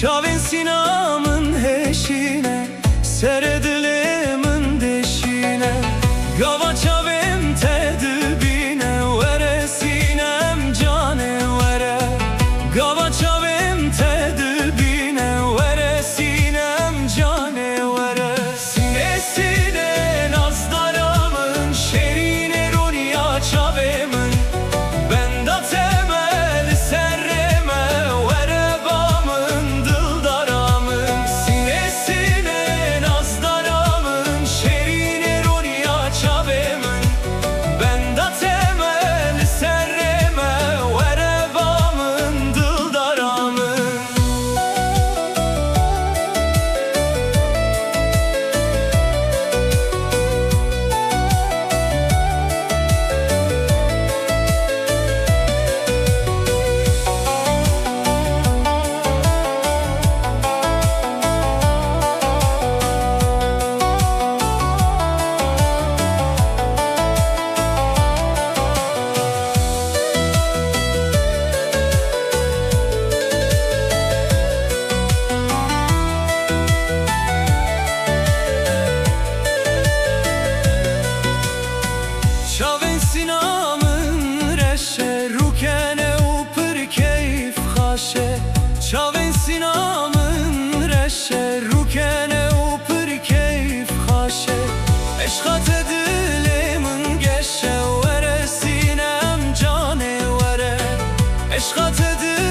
Çavên sinamın heşine, seredilimın deşine, gava çavêm te dibîne, were sînem canê were. Gava çavêm te dibîne, were sînem canê were. Sîne sîne nazdaramın, şerîne rûniya çavêmin, benda temel serreme, were bamın dildaramın. Sîne sîne nazdaramın, şerîne rûniya çavêmin, benda temel serreme, were bamın dildaramın. Çavên sinamın reşe, rûkene û pir keyf xaşe. Çavên sinamın reşe, rûkene û pir keyf xaşe. Eşqa te dilê min geşe, were sînem canê were. Eşqa te dilê